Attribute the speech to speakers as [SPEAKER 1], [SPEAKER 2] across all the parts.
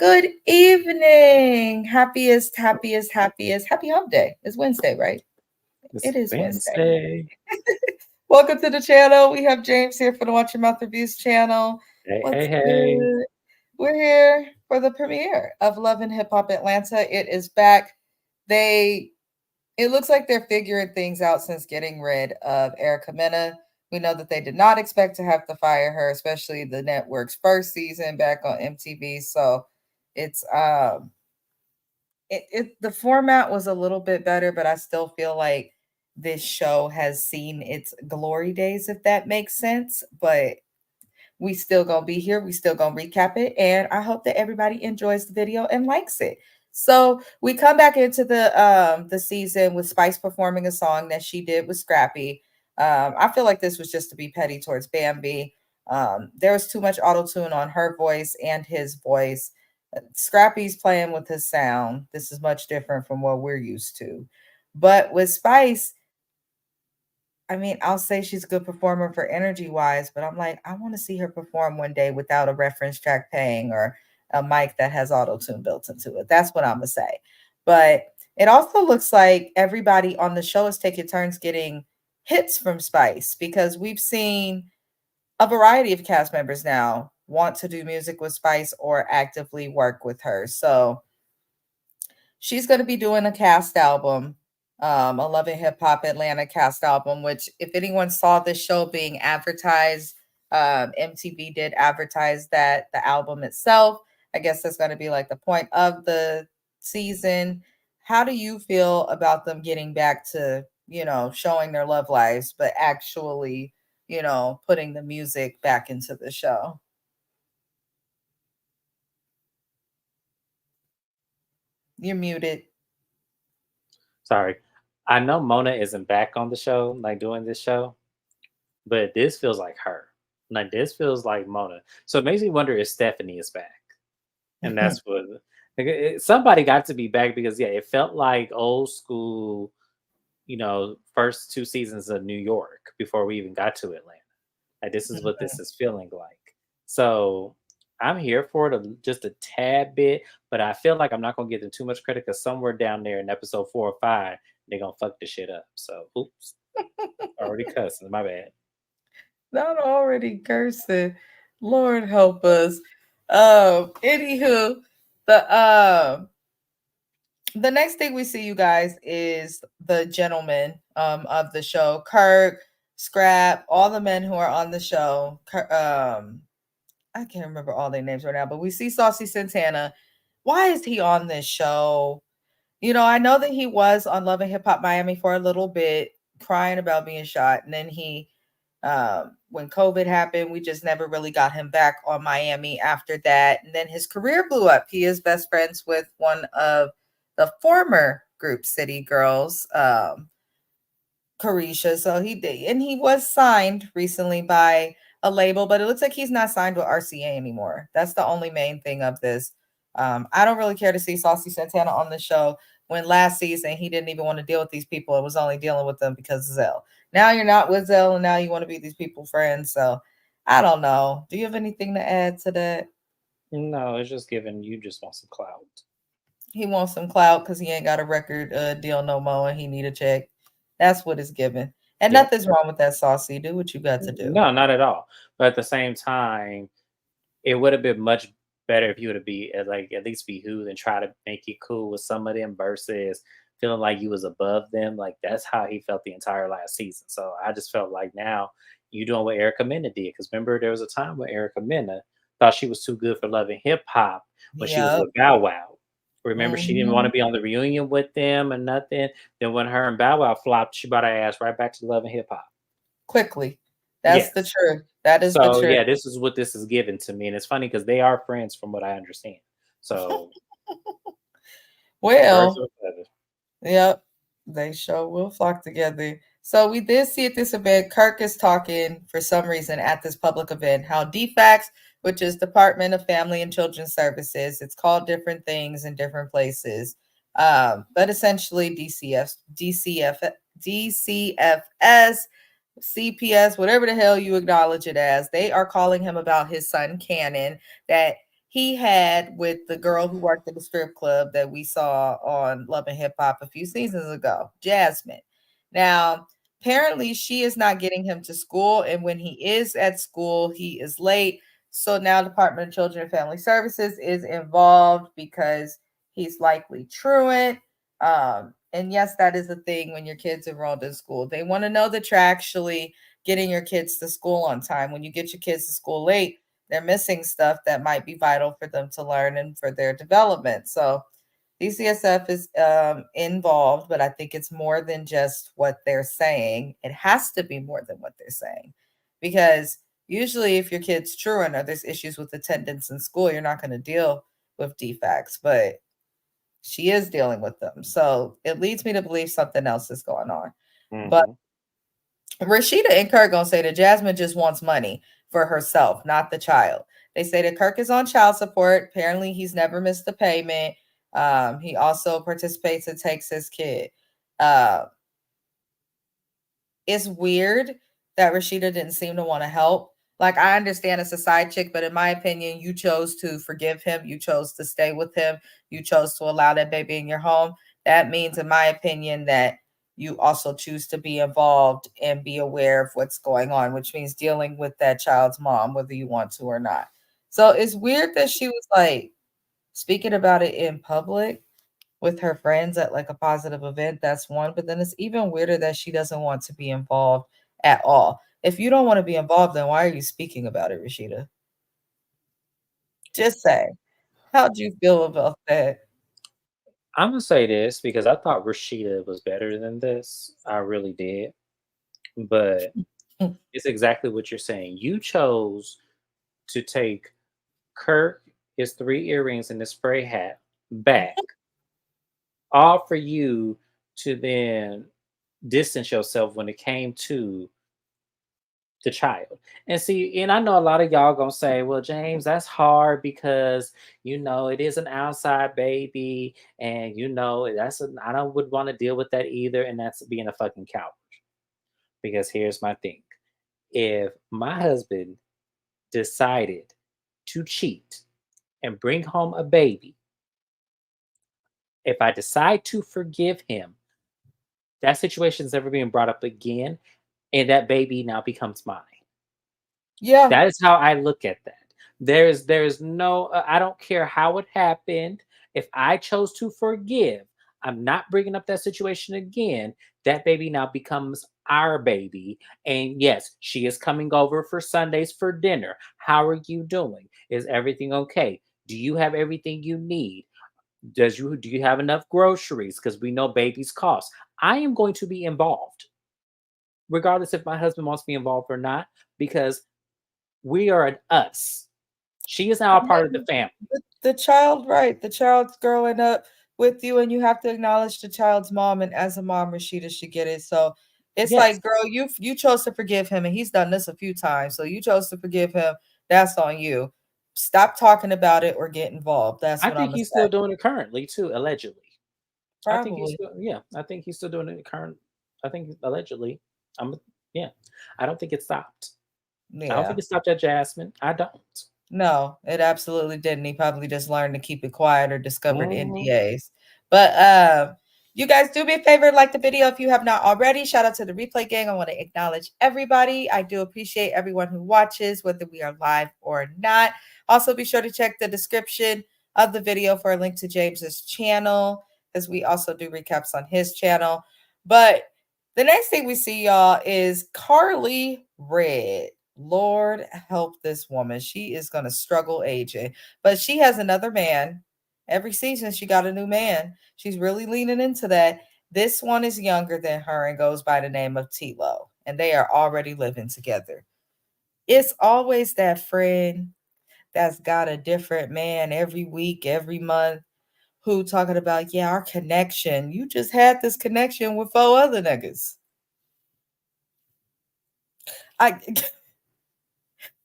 [SPEAKER 1] Good evening. Happiest. Happy hump day. It's Wednesday, right?
[SPEAKER 2] It's
[SPEAKER 1] It is Wednesday.
[SPEAKER 2] Wednesday.
[SPEAKER 1] Welcome to the channel. We have James here for the Watch Your Mouth Reviews channel.
[SPEAKER 2] Hey,
[SPEAKER 1] What's
[SPEAKER 2] hey, hey.
[SPEAKER 1] good? We're here for the premiere of Love and HipHop Atlanta. It is back. It looks like they're figuring things out since getting rid of Erica Mena. We know that they did not expect to have to fire her, especially the network's first season back on MTV. So it's the format was a little bit better, but I still feel like this show has seen its glory days, if that makes sense. But we still gonna be here. We still gonna recap it, and I hope that everybody enjoys the video and likes it. So we come back into the season with Spice performing a song that she did with Scrappy. I feel like this was just to be petty towards Bambi. There was too much auto tune on her voice and his voice. Scrappy's playing with his sound. This is much different from what we're used to. But with Spice, I mean, I'll say she's a good performer for energy wise, but I'm like, I want to see her perform one day without a reference track playing or a mic that has auto tune built into it. That's what I'm gonna say. But it also looks like everybody on the show is taking turns getting hits from Spice because we've seen a variety of cast members now want to do music with Spice or actively work with her. So she's going to be doing a cast album, a Love and Hip Hop Atlanta cast album, which if anyone saw this show being advertised, MTV did advertise that the album itself. I guess that's going to be like the point of the season. How do you feel about them getting back to, showing their love lives, but actually, putting the music back into the show? You're muted.
[SPEAKER 2] Sorry. I know Mona isn't back on the show, like doing this show, but this feels like her. Like this feels like Mona. So it makes me wonder if Stephanie is back. And that's what somebody got to be back because yeah, it felt like old school, first two seasons of New York before we even got to Atlanta. Like this is what this is feeling like. So I'm here for it just a tad bit, but I feel like I'm not gonna give them too much credit because somewhere down there in episode 4 or 5, they're gonna fuck the shit up. So oops, already cussing. My bad.
[SPEAKER 1] Not already cursing. Lord help us. Anywho, the next thing we see, you guys, is the gentleman of the show, Kirk, Scrap, all the men who are on the show. I can't remember all their names right now, but we see Saucy Santana. Why is he on this show? I know that he was on Love and Hip Hop Miami for a little bit, crying about being shot, and then when COVID happened, we just never really got him back on Miami after that. And then his career blew up. He is best friends with one of the former Group City girls, Carisha. So he did, and he was signed recently by a label, but it looks like he's not signed with RCA anymore. That's the only main thing of this. I don't really care to see Saucy Santana on the show when last season he didn't even want to deal with these people and was only dealing with them because of Zel. Now you're not with Zel, and now you want to be these people friends. So I don't know. Do you have anything to add to that?
[SPEAKER 2] No, it's just giving you just want some clout.
[SPEAKER 1] He wants some clout because he ain't got a record deal no more, and he need a check. That's what it's given. And
[SPEAKER 2] Yep.
[SPEAKER 1] nothing's wrong with that, Saucy. Do what you got to do.
[SPEAKER 2] No, not at all. But at the same time, it would have been much better if you would have be like at least be who and try to make it cool with some of them versus feeling like you was above them. Like that's how he felt the entire last season. So I just felt like now you doing what Erica Mena did. Because remember there was a time when Erica Mena thought she was too good for Love and Hip Hop when she was
[SPEAKER 1] Yep.
[SPEAKER 2] with Bow Wow. Remember, she didn't want
[SPEAKER 1] Mhm.
[SPEAKER 2] to be on the reunion with them and nothing. Then when her and Bow Wow flopped, she brought her ass right back to Love and Hip Hop.
[SPEAKER 1] Quickly. That's the
[SPEAKER 2] Yes.
[SPEAKER 1] truth. That is the
[SPEAKER 2] So
[SPEAKER 1] truth.
[SPEAKER 2] yeah, this is what this is given to me, and it's funny because they are friends from what I understand. So birds
[SPEAKER 1] Well,
[SPEAKER 2] of a feather.
[SPEAKER 1] yep. They sure will flock together. So we did see at this event, Kirk is talking for some reason at this public event how DFACS, which is Department of Family and Children's Services, it's called different things in different places. But essentially DCFS, CPS, whatever the hell you acknowledge it as, they are calling him about his son Cannon, that he had with the girl who worked at the strip club that we saw on Love and Hip Hop a few seasons ago, Jasmine. Now, apparently, she is not getting him to school, and when he is at school, he is late. So now, Department of Children and Family Services is involved because he's likely truant. And yes, that is a thing when your kids enrolled in school. They want to know that you're actually getting your kids to school on time. When you get your kids to school late, they're missing stuff that might be vital for them to learn and for their development. So DCSF is involved, but I think it's more than just what they're saying. It has to be more than what they're saying because usually if your kid's truant or there's issues with attendance in school, you're not going to deal with defects, but she is dealing with them. So it leads me to believe something else is going on. But
[SPEAKER 2] Hmm.
[SPEAKER 1] Rasheeda and Kirk gonna say that Jasmine just wants money for herself, not the child. They say that Kirk is on child support. Apparently, he's never missed a payment. He also participates and takes his kid. Uh, it's weird that Rashida didn't seem to want to help. Like, I understand it's a side chick, but in my opinion, you chose to forgive him. You chose to stay with him. You chose to allow that baby in your home. That means, in my opinion, that you also choose to be involved and be aware of what's going on, which means dealing with that child's mom, whether you want to or not. So it's weird that she was like speaking about it in public with her friends at like a positive event. That's one. But then it's even weirder that she doesn't want to be involved at all. If you don't want to be involved, then why are you speaking about it, Rashida? Just say. How do you feel about that?
[SPEAKER 2] I'm gonna say this because I thought Rashida was better than this. I really did, but it's exactly what you're saying. You chose to take Kirk, his 3 earrings, and his spray hat back, all for you to then distance yourself when it came to the child. And see, and I know a lot of y'all gonna say, well, James, that's hard because it is an outside baby, and I don't would want to deal with that either, and that's being a fucking coward. Because here's my thing. If my husband decided to cheat and bring home a baby, if I decide to forgive him, that situation is never being brought up again, and that baby now becomes mine.
[SPEAKER 1] Yeah.
[SPEAKER 2] That is how I look at that. There's no I don't care how it happened. If I chose to forgive, I'm not bringing up that situation again. That baby now becomes our baby. And yes, she is coming over for Sundays for dinner. How are you doing? Is everything okay? Do you have everything you need? Do you have enough groceries? Because we know babies cost. I am going to be involved, regardless if my husband wants me involved or not, because we are an us. She is now
[SPEAKER 1] I
[SPEAKER 2] a part of the
[SPEAKER 1] mean,
[SPEAKER 2] family.
[SPEAKER 1] the child, right? The child's growing up with you, and you have to acknowledge the child's mom. And as a mom, Rashida should get it. So it's
[SPEAKER 2] Yes,
[SPEAKER 1] like, girl, you chose to forgive him, and he's done this a few times. So you chose to forgive him. That's on you. Stop talking about it or get involved. That's
[SPEAKER 2] I
[SPEAKER 1] what I'm
[SPEAKER 2] think
[SPEAKER 1] gonna
[SPEAKER 2] he's still
[SPEAKER 1] say.
[SPEAKER 2] doing it currently too, allegedly. I think he's
[SPEAKER 1] Probably.
[SPEAKER 2] still, yeah, I think he's still doing it current. I think allegedly. I'm yeah. I don't think it stopped. I don't think
[SPEAKER 1] Yeah.
[SPEAKER 2] it stopped at Jasmine. I don't.
[SPEAKER 1] No, it absolutely didn't. He probably just learned to keep it quiet or discovered
[SPEAKER 2] Mhm.
[SPEAKER 1] NDAs. But you guys do me a favor, like the video if you have not already. Shout out to the replay gang. I want to acknowledge everybody. I do appreciate everyone who watches, whether we are live or not. Also, be sure to check the description of the video for a link to James's channel, because we also do recaps on his channel. But the next thing we see, y'all, is Carly Red. Lord help this woman. She is going to struggle aging. But she has another man. Every season, she got a new man. She's really leaning into that. This one is younger than her and goes by the name of Tilo. And they are already living together. It's always that friend that's got a different man every week, every month, who talking about, yeah, our connection. You just had this connection with four other niggas. I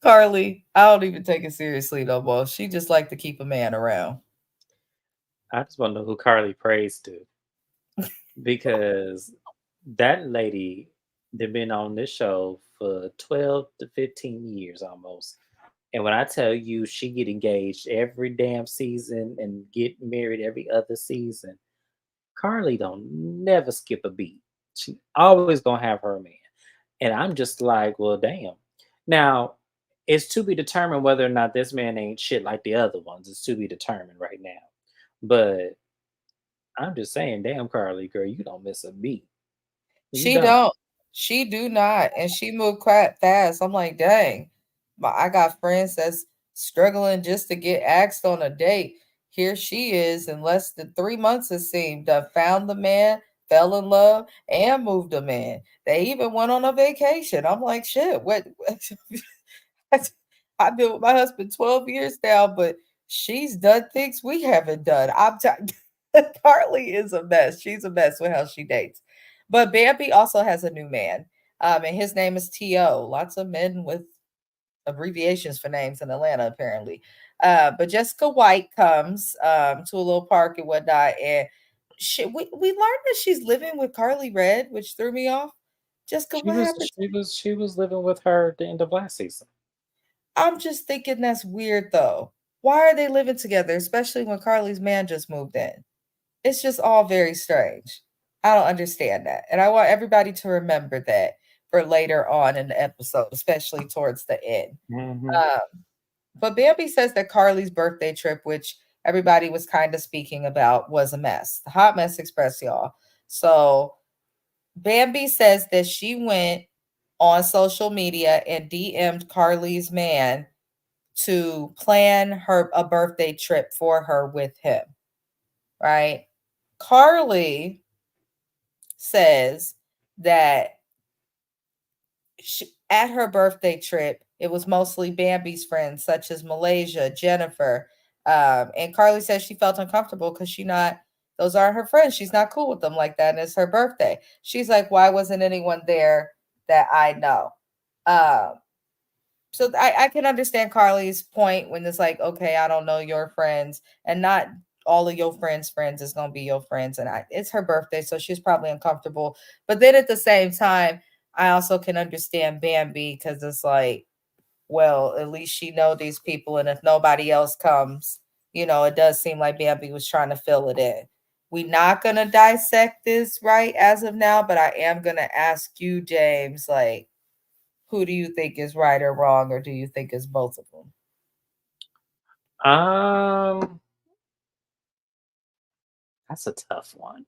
[SPEAKER 1] Carly, I don't even take it seriously no more. She just like to keep a man around.
[SPEAKER 2] I just want to know who Carly prays to, because that lady they've been on this show for 12 to 15 years almost. And when I tell you she get engaged every damn season and get married every other season, Carly don't never skip a beat. She always gonna have her man. And I'm just like, well, damn. Now, it's to be determined whether or not this man ain't shit like the other ones. It's to be determined right now. But I'm just saying, damn, Carly, girl, you don't miss a beat. You
[SPEAKER 1] She
[SPEAKER 2] don't.
[SPEAKER 1] don't. She do not, and she moved quite fast. I'm like, dang. But I got friends that's struggling just to get asked on a date. Here she is in less than 3 months, it seemed. Done found the man, fell in love, and moved him in. They even went on a vacation. I'm like, shit, what? I've been with my husband 12 years now, but she's done things we haven't done. Carly is a mess. She's a mess with how she dates. But Bambi also has a new man, and his name is T.O. Lots of men with abbreviations for names in Atlanta, apparently. But Jessica White comes to a little park and whatnot, and we learned that she's living with Carly Red, which threw me off. Jessica,
[SPEAKER 2] She
[SPEAKER 1] what
[SPEAKER 2] was
[SPEAKER 1] happened?
[SPEAKER 2] she was living with her at the end of last season.
[SPEAKER 1] I'm just thinking that's weird though. Why are they living together, especially when Carly's man just moved in? It's just all very strange. I don't understand that. And I want everybody to remember that for later on in the episode, especially towards the end.
[SPEAKER 2] Hmm.
[SPEAKER 1] Um, but Bambi says that Carly's birthday trip, which everybody was kind of speaking about, was a mess. The Hot Mess Express, y'all. So Bambi says that she went on social media and DM'd Carly's man to plan her a birthday trip for her with him, right? Carly says that at her birthday trip, it was mostly Bambi's friends, such as Malaysia, Jennifer, and Carly says she felt uncomfortable because she not those aren't her friends. She's not cool with them like that, and it's her birthday. She's like, why wasn't anyone there that I know? Um, so I can understand Carly's point when it's like, okay, I don't know your friends, and not all of your friends is gonna be your friends, and it's her birthday, so she's probably uncomfortable. But then at the same time, I also can understand Bambi because it's like, well, at least she know these people, and if nobody else comes, it does seem like Bambi was trying to fill it in. We're not gonna dissect this right as of now, but I am gonna ask you, James, like, who do you think is right or wrong, or do you think it's both of them?
[SPEAKER 2] Um, that's a tough one.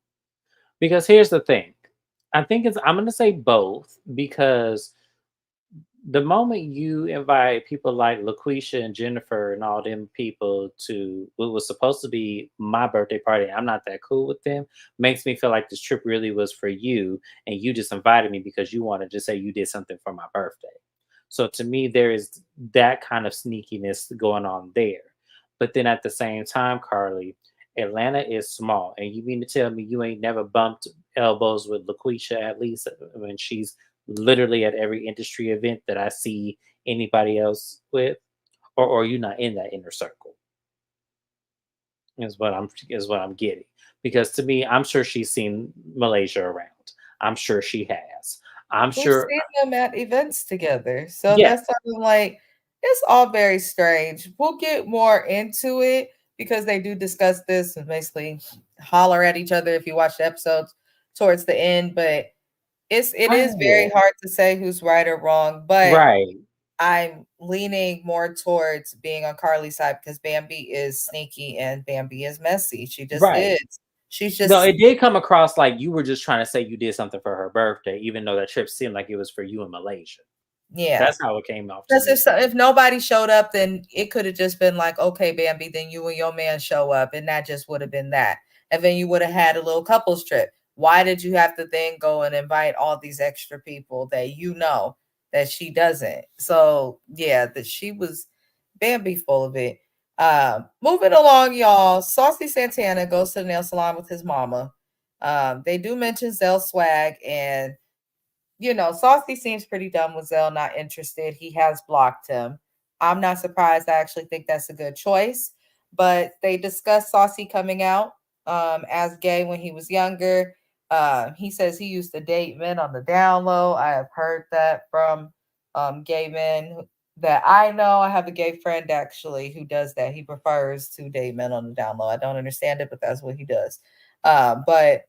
[SPEAKER 2] Because here's the thing. I'm gonna say both because the moment you invite people like LaQuisha and Jennifer and all them people to what was supposed to be my birthday party, I'm not that cool with them, makes me feel like this trip really was for you and you just invited me because you wanted to say you did something for my birthday. So to me, there is that kind of sneakiness going on there. But then at the same time, Carly, Atlanta is small, and you mean to tell me you ain't never bumped elbows with LaQuisha at least when she's literally at every industry event that I see anybody else with, or you not in that inner circle is what I'm getting. Because to me, I'm sure she's seen Malaysia around. I'm sure she has. I'm
[SPEAKER 1] We've
[SPEAKER 2] sure.
[SPEAKER 1] seen them at events together. So
[SPEAKER 2] Yes,
[SPEAKER 1] that's something like it's all very strange. We'll get more into it because they do discuss this and basically holler at each other if you watch the episodes towards the end. But it is very
[SPEAKER 2] right,
[SPEAKER 1] hard to say who's right or wrong. But
[SPEAKER 2] right,
[SPEAKER 1] I'm leaning more towards being on Carly's side because Bambi is sneaky and Bambi is messy. She just
[SPEAKER 2] right.
[SPEAKER 1] is. She's
[SPEAKER 2] No,
[SPEAKER 1] just
[SPEAKER 2] it did come across like you were just trying to say you did something for her birthday, even though that trip seemed like it was for you in Malaysia.
[SPEAKER 1] yeah.
[SPEAKER 2] That's how it came off to
[SPEAKER 1] Because
[SPEAKER 2] me.
[SPEAKER 1] if nobody showed up, then it could have just been like, okay, Bambi, then you and your man show up, and that just would have been that. And then you would have had a little couples trip. Why did you have to then go and invite all these extra people that you know that she doesn't? So yeah, that she was Bambi full of it. Moving along, y'all. Saucy Santana goes to the nail salon with his mama. They do mention Zel Swag, and Saucy seems pretty dumb with Zell not interested. He has blocked him. I'm not surprised. I actually think that's a good choice. But they discuss Saucy coming out as gay when he was younger. He says he used to date men on the down low. I have heard that from gay men. that I know. I have a gay friend actually who does that. He prefers to date men on the down low. I don't understand it, but that's what he does. But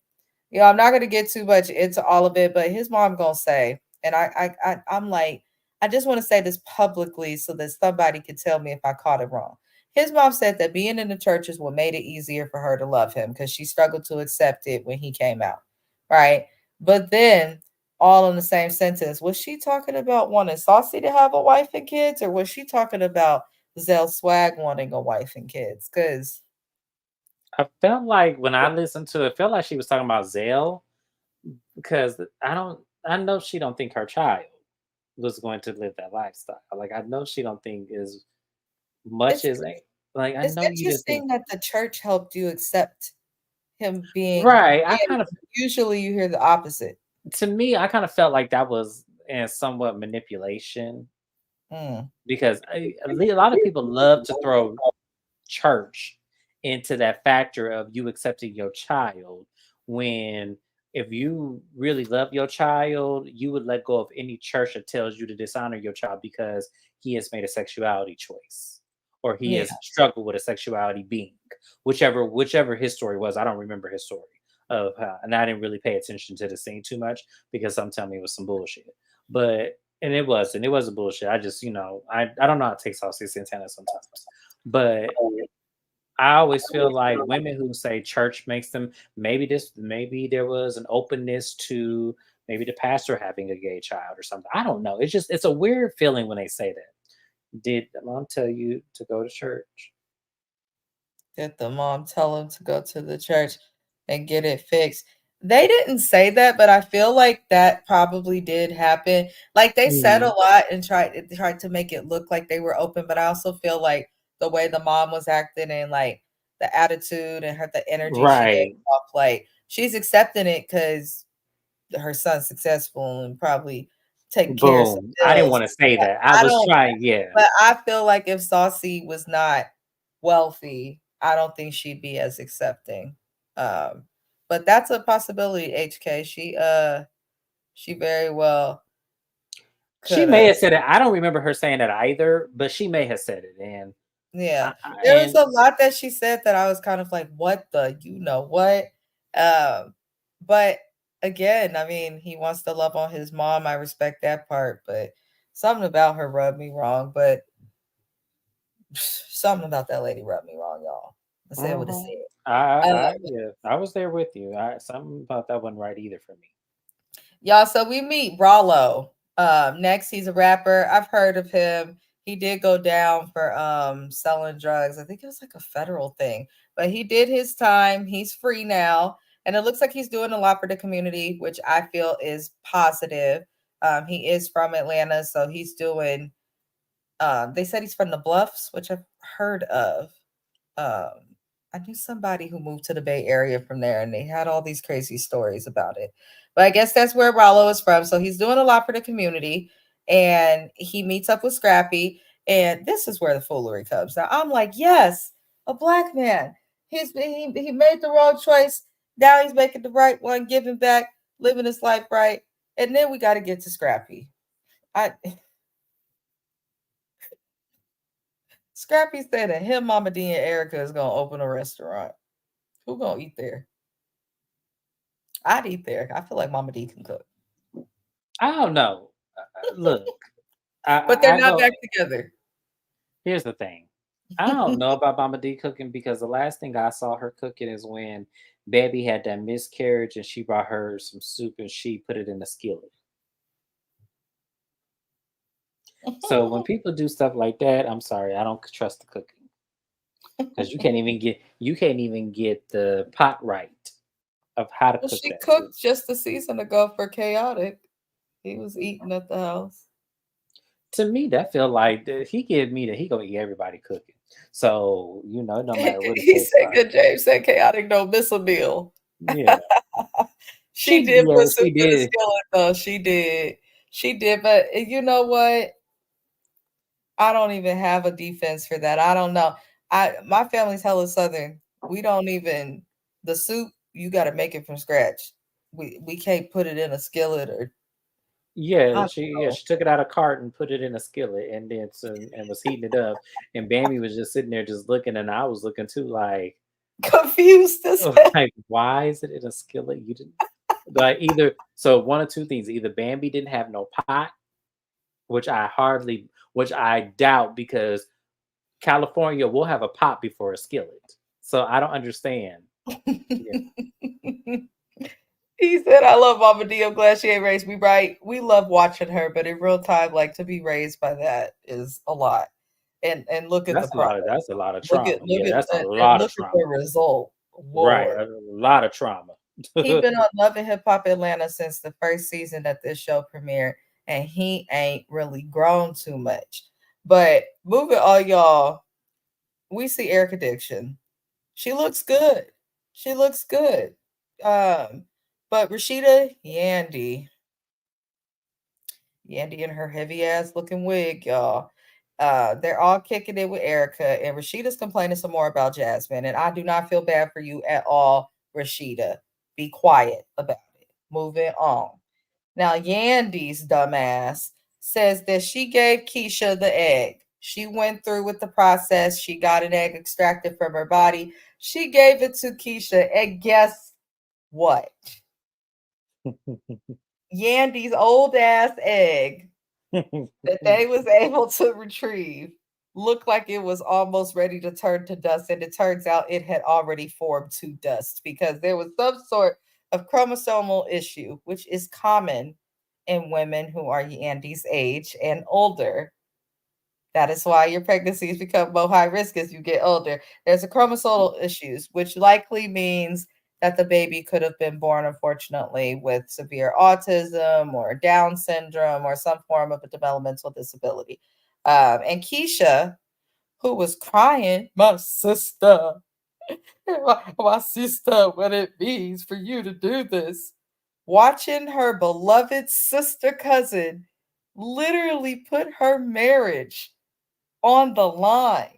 [SPEAKER 1] I'm not gonna get too much into all of it. But his mom gonna say, and I'm like, I just want to say this publicly so that somebody can tell me if I caught it wrong. His mom said that being in the church is what made it easier for her to love him because she struggled to accept it when he came out, right? But then all in the same sentence. Was she talking about wanting Saucy to have a wife and kids, or was she talking about Zel Swag wanting a wife and kids? Because
[SPEAKER 2] I felt like when I listened to it, felt like she was talking about Zell because I know she don't think her child was going to live that lifestyle. Like I know she don't think as much
[SPEAKER 1] it's
[SPEAKER 2] as like I
[SPEAKER 1] it's
[SPEAKER 2] know you didn't think
[SPEAKER 1] interesting that the church helped you accept him being
[SPEAKER 2] right. I
[SPEAKER 1] gay.
[SPEAKER 2] kind of
[SPEAKER 1] Usually, you hear the opposite.
[SPEAKER 2] to me, I kind of felt like that was in somewhat manipulation
[SPEAKER 1] Mm.
[SPEAKER 2] because a lot of people love to throw church into that factor of you accepting your child when if you really love your child, you would let go of any church that tells you to dishonor your child because he has made a sexuality choice or he
[SPEAKER 1] Yeah,
[SPEAKER 2] has struggled with a sexuality being whichever his story was. I don't remember his story of how, and I didn't really pay attention to the scene too much because some tell me it was some bullshit. But and it wasn't bullshit. I just I don't know how to take Saucy Santana sometimes, but I always feel like women who say church makes them maybe there was an openness to maybe the pastor having a gay child or something. I don't know. It's a weird feeling when they say that. Did the mom tell you to go to church?
[SPEAKER 1] did the mom tell him to go to the church and get it fixed? They didn't say that, but I feel like that probably did happen. Like they said a
[SPEAKER 2] Mhm.
[SPEAKER 1] lot and tried to make it look like they were open, but I also feel like the way the mom was acting and like the attitude and the energy she gave
[SPEAKER 2] Right.
[SPEAKER 1] off, like she's accepting it because her son's successful and probably taking care of some
[SPEAKER 2] Boom. I didn't
[SPEAKER 1] bills.
[SPEAKER 2] want to say
[SPEAKER 1] But
[SPEAKER 2] that. I
[SPEAKER 1] I
[SPEAKER 2] was
[SPEAKER 1] don't.
[SPEAKER 2] trying, yeah.
[SPEAKER 1] But I feel like if Saucy was not wealthy, I don't think she'd be as accepting. Um, but that's a possibility, HK. She very well
[SPEAKER 2] She
[SPEAKER 1] could
[SPEAKER 2] may have said it. I don't remember her saying that either, but she may have said it.
[SPEAKER 1] yeah. There was
[SPEAKER 2] And
[SPEAKER 1] a lot that she said that I was kind of like, what the you know what? Um, but again, I mean, he wants to love on his mom. I respect that part, but something about her rubbed me wrong. But something about that lady rubbed me wrong, y'all. I said what I
[SPEAKER 2] mhm.
[SPEAKER 1] said.
[SPEAKER 2] Yeah, I was there with you. Something about that wasn't right either for me.
[SPEAKER 1] Y'all, so we meet Rollo. Next, he's a rapper. I've heard of him. He did go down for selling drugs. I think it was like a federal thing, but he did his time. He's free now, and it looks like he's doing a lot for the community, which I feel is positive. He is from Atlanta, so he's doing. They said he's from the Bluffs, which I've heard of. um, I knew somebody who moved to the Bay Area from there, and they had all these crazy stories about it. But I guess that's where Rollo is from. So he's doing a lot for the community, and he meets up with Scrappy. And this is where the foolery comes. Now I'm like, yes, a black man. He made the wrong choice. Now he's making the right one, giving back, living his life right. And then we got to get to Scrappy. I Scrappy said that him, Mama D, and Erica is gonna open a restaurant. Who gonna eat there? I'd eat there. I feel like Mama D can cook.
[SPEAKER 2] I don't know. Look,
[SPEAKER 1] But they're
[SPEAKER 2] I
[SPEAKER 1] not
[SPEAKER 2] go.
[SPEAKER 1] back together.
[SPEAKER 2] Here's the thing. I don't know about Mama D cooking because the last thing I saw her cooking is when Baby had that miscarriage and she brought her some soup and she put it in the skillet. So when people do stuff like that, I'm sorry, I don't trust the cooking because you can't even get the pot right of how to
[SPEAKER 1] Well,
[SPEAKER 2] cook
[SPEAKER 1] she
[SPEAKER 2] that soup.
[SPEAKER 1] cooked just a season ago for Chaotic. He was eating at the house.
[SPEAKER 2] To me, that feel like he give me that he gonna eat everybody cooking. So no matter what it
[SPEAKER 1] He
[SPEAKER 2] tastes
[SPEAKER 1] said,
[SPEAKER 2] like.
[SPEAKER 1] "Good James said Chaotic don't miss a meal."
[SPEAKER 2] Yeah,
[SPEAKER 1] She did
[SPEAKER 2] yeah
[SPEAKER 1] put soup
[SPEAKER 2] she
[SPEAKER 1] in the
[SPEAKER 2] did.
[SPEAKER 1] skillet, though. She did. She did. But you know what? I don't even have a defense for that. I don't know. My family's hella southern. We don't even the soup. You got to make it from scratch. We can't put it in a skillet or
[SPEAKER 2] Yeah,
[SPEAKER 1] I
[SPEAKER 2] she
[SPEAKER 1] know.
[SPEAKER 2] took it out of cart and put it in a skillet and then and was heating it up. And Bambi was just sitting there just looking, and I was looking too, like,
[SPEAKER 1] Confused as
[SPEAKER 2] oh,
[SPEAKER 1] hell.
[SPEAKER 2] like, why is it in a skillet? You didn't like either so one of two things. Either Bambi didn't have no pot, which I doubt because California will have a pot before a skillet. So I don't understand. Yeah.
[SPEAKER 1] He said, I love Mama D. I'm glad she ain't raised me right. We love watching her, but in real time, like to be raised by that is a lot. And look at the product.
[SPEAKER 2] That's a lot of
[SPEAKER 1] Look at
[SPEAKER 2] trauma. Yeah, that's a
[SPEAKER 1] and
[SPEAKER 2] lot of
[SPEAKER 1] look at
[SPEAKER 2] trauma.
[SPEAKER 1] the result.
[SPEAKER 2] Right,
[SPEAKER 1] Lord.
[SPEAKER 2] a lot of trauma.
[SPEAKER 1] He been on Love and Hip Hop Atlanta since the first season that this show premiered, and he ain't really grown too much. But moving on, y'all, we see Erica Dixon. She looks good. She looks good. Um, but Rasheeda Yandy in her heavy ass looking wig, y'all. They're all kicking it with Erica, and Rasheeda's complaining some more about Jasmine. And I do not feel bad for you at all, Rasheeda. Be quiet about it. Moving on. Now, Yandy's dumbass says that she gave Keisha the egg. She went through with the process. She got an egg extracted from her body. She gave it to Keisha. And guess what? Yandy's old ass egg that they was able to retrieve looked like it was almost ready to turn to dust, and it turns out it had already formed to dust because there was some sort of chromosomal issue, which is common in women who are Yandy's age and older. That is why your pregnancies become more high risk as you get older. There's a chromosomal issues, which likely means that the baby could have been born, unfortunately, with severe autism or Down syndrome or some form of a developmental disability. And Keisha, who was crying, my sister, my sister, what it means for you to do this, watching her beloved sister cousin literally put her marriage on the line,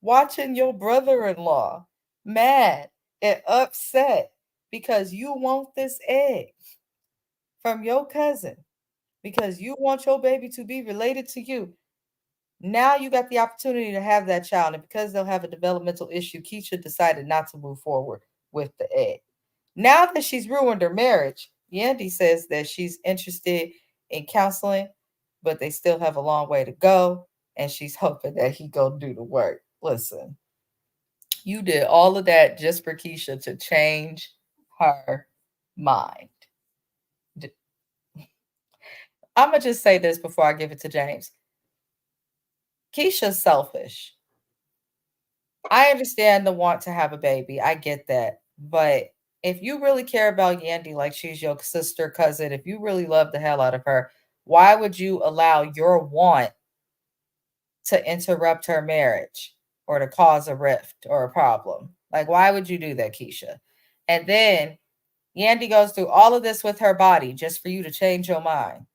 [SPEAKER 1] watching your brother in law mad and upset because you want this egg from your cousin, because you want your baby to be related to you. Now you got the opportunity to have that child, and because they'll have a developmental issue, Keisha decided not to move forward with the egg. Now that she's ruined her marriage, Yandy says that she's interested in counseling, but they still have a long way to go, and she's hoping that he go do the work. Listen, you did all of that just for Keisha to change her mind. I'm gonna just say this before I give it to James. Keisha's selfish. I understand the want to have a baby. I get that. But if you really care about Yandy like she's your sister, cousin, if you really love the hell out of her, why would you allow your want to interrupt her marriage or to cause a rift or a problem? Like, why would you do that, Keisha? And then Yandy goes through all of this with her body just for you to change your mind.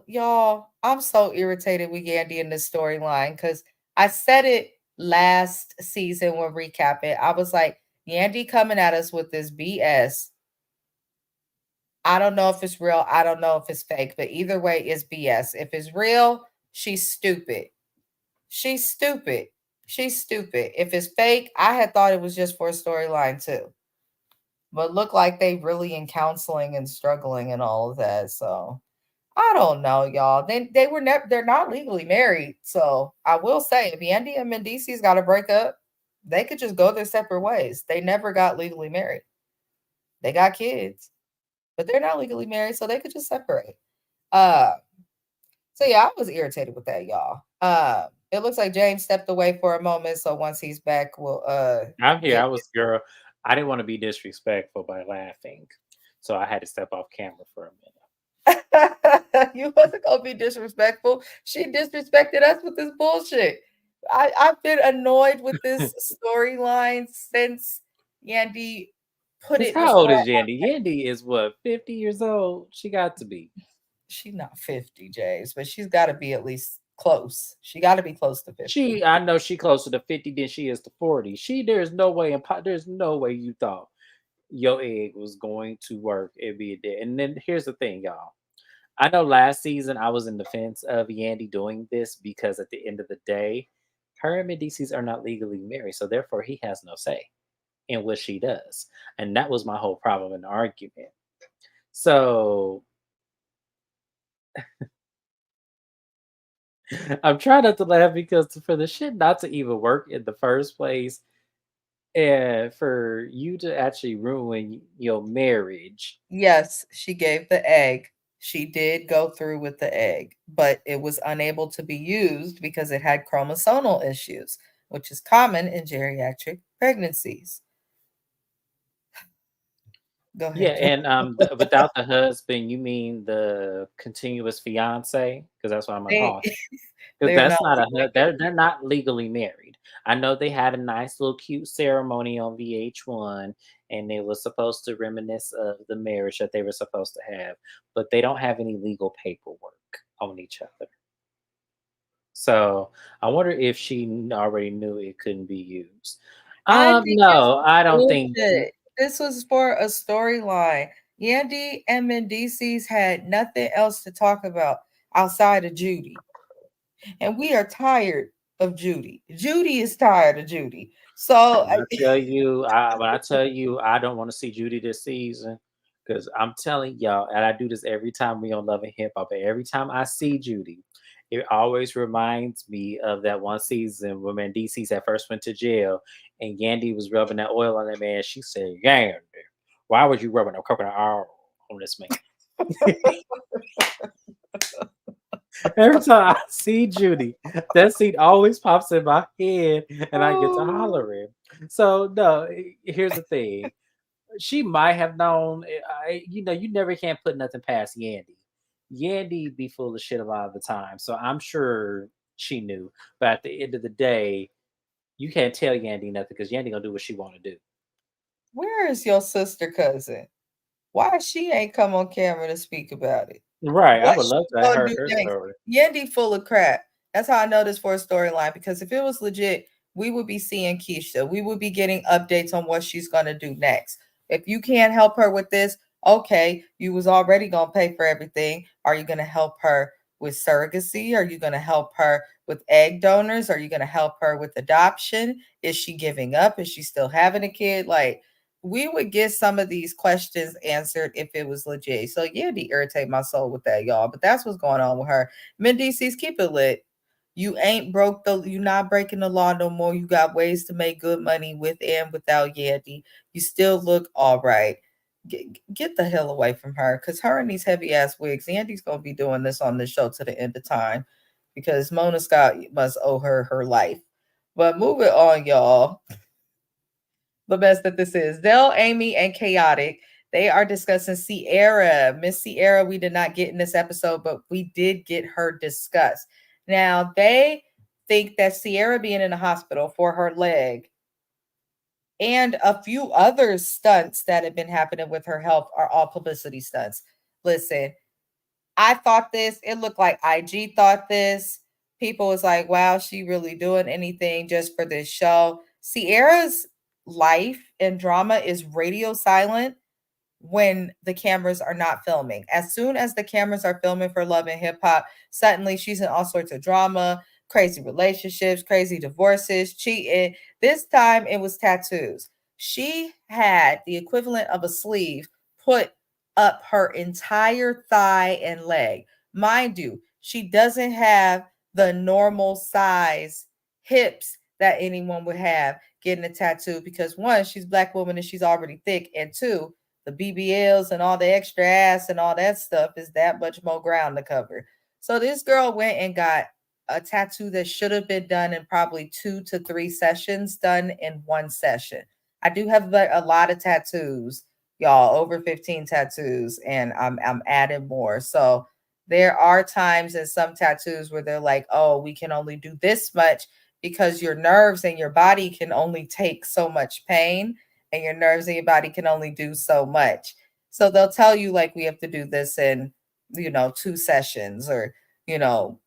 [SPEAKER 1] Y'all, I'm so irritated with Yandy in this storyline because I said it last season when recapping. I was like, Yandy coming at us with this BS. I don't know if it's real. I don't know if it's fake, but either way, it's BS. If it's real, she's stupid. She's stupid. She's stupid. If it's fake, I had thought it was just for a storyline too. But look like they really in counseling and struggling and all of that. So I don't know, y'all. They were never they're not legally married. So I will say if Yandy and Mendici's got to break up, they could just go their separate ways. They never got legally married. They got kids, but they're not legally married, so they could just separate. Uh so yeah, I was irritated with that, y'all. It looks like James stepped away for a moment, so once he's back, we'll
[SPEAKER 2] I'm here.
[SPEAKER 1] get
[SPEAKER 2] I was girl. I didn't want to be disrespectful by laughing, so I had to step off camera for a minute.
[SPEAKER 1] you wasn't gonna be disrespectful. She disrespected us with this bullshit. I've been annoyed with this storyline since Yandy put
[SPEAKER 2] Cause
[SPEAKER 1] it
[SPEAKER 2] how
[SPEAKER 1] before.
[SPEAKER 2] old is Yandy? Yandy is what, 50 years old? She got to be.
[SPEAKER 1] She's not 50, James, but she's got to be at least close. She got to be close to 50.
[SPEAKER 2] I know she closer to 50 than she is to 40. There's no way, there's no way you thought. your egg was going to work, it'd be dead. And then here's the thing, y'all. I know last season I was in defense of Yandy doing this because at the end of the day, her and Medicis are not legally married, so therefore he has no say in what she does. And that was my whole problem in the argument. So I'm trying not to laugh because for the shit not to even work in the first place, and for you to actually ruin your marriage.
[SPEAKER 1] Yes, she gave the egg. She did go through with the egg, but it was unable to be used because it had chromosomal issues, which is common in geriatric pregnancies. Go
[SPEAKER 2] Yeah,
[SPEAKER 1] ahead,
[SPEAKER 2] and
[SPEAKER 1] Joe.
[SPEAKER 2] without the husband, you mean the continuous fiance? Because that's what I'm gonna
[SPEAKER 1] They
[SPEAKER 2] call him. Because
[SPEAKER 1] they're
[SPEAKER 2] that's
[SPEAKER 1] not
[SPEAKER 2] not a
[SPEAKER 1] legally
[SPEAKER 2] they're not legally married. I know they had a nice little cute ceremony on VH1, and they were supposed to reminisce of the marriage that they were supposed to have, but they don't have any legal paperwork on each other. So I wonder if she already knew it couldn't be used.
[SPEAKER 1] I think it's
[SPEAKER 2] No, I don't think.
[SPEAKER 1] bullshit. This was for a storyline. Yandy and Mendices had nothing else to talk about outside of Judy. And we are tired of Judy. Judy is tired of Judy. So
[SPEAKER 2] When I tell you, I don't want to see Judy this season, because I'm telling y'all, and I do this every time we on Love and Hip Hop. And every time I see Judy, it always reminds me of that one season when Mendices at first went to jail, and Yandy was rubbing that oil on that man. She said, "Yandy, why would you rubbing that coconut oil on this man?" Every time I see Judy, that scene always pops in my head, and I get to
[SPEAKER 1] oh,
[SPEAKER 2] hollering. So no, here's the thing: she might have known. You never can put nothing past Yandy. Yandy be full of shit a lot of the time, so I'm sure she knew. But at the end of the day, you can't tell Yandy nothing because Yandy gonna do what she want to do.
[SPEAKER 1] where is your sister cousin? Why she ain't come on camera to speak about it?
[SPEAKER 2] Right? I
[SPEAKER 1] What
[SPEAKER 2] would
[SPEAKER 1] she
[SPEAKER 2] love to have
[SPEAKER 1] gonna
[SPEAKER 2] heard
[SPEAKER 1] do
[SPEAKER 2] her
[SPEAKER 1] next?
[SPEAKER 2] story.
[SPEAKER 1] Yandy full of crap. That's how I know this for a storyline. Because if it was legit, we would be seeing Keisha. We would be getting updates on what she's gonna do next. If you can't help her with this, okay, you was already gonna pay for everything. Are you gonna help her with surrogacy? Are you gonna help her with egg donors? Are you gonna help her with adoption? Is she giving up? Is she still having a kid? Like we would get some of these questions answered if it was legit. So yeah, to irritate my soul with that, y'all. But that's what's going on with her. Mendices, keep it lit. You not breaking the law no more. You got ways to make good money with and without Yandy. You still look all right. Get the hell away from her. Cause her and these heavy ass wigs, Yandy's gonna be doing this on the show to the end of time. Because Mona Scott must owe her her life. But moving on, y'all, the best that this is. Dell, Amy, and Chaotic. They are discussing Sierra. Miss Sierra, we did not get in this episode, but we did get her discussed. Now, they think that Sierra being in the hospital for her leg and a few other stunts that have been happening with her health are all publicity stunts. Listen, I thought this, it looked like IG thought this. People was like, wow, she really doing anything just for this show. Sierra's life and drama is radio silent when the cameras are not filming. As soon as the cameras are filming for Love and Hip Hop, suddenly she's in all sorts of drama, crazy relationships, crazy divorces, cheating. This time it was tattoos. She had the equivalent of a sleeve put up her entire thigh and leg. Mind you, she doesn't have the normal size hips that anyone would have getting a tattoo because one, she's black woman and she's already thick, and two, the BBLs and all the extra ass and all that stuff is that much more ground to cover. So this girl went and got a tattoo that should have been done in probably 2 to 3 sessions, done in one session. I do have a lot of tattoos, y'all, over 15 tattoos, and I'm adding more. So there are times in some tattoos where they're like, oh, we can only do this much because your nerves and your body can only take so much pain and your nerves and your body can only do so much. So they'll tell you like we have to do this in, 2 sessions or,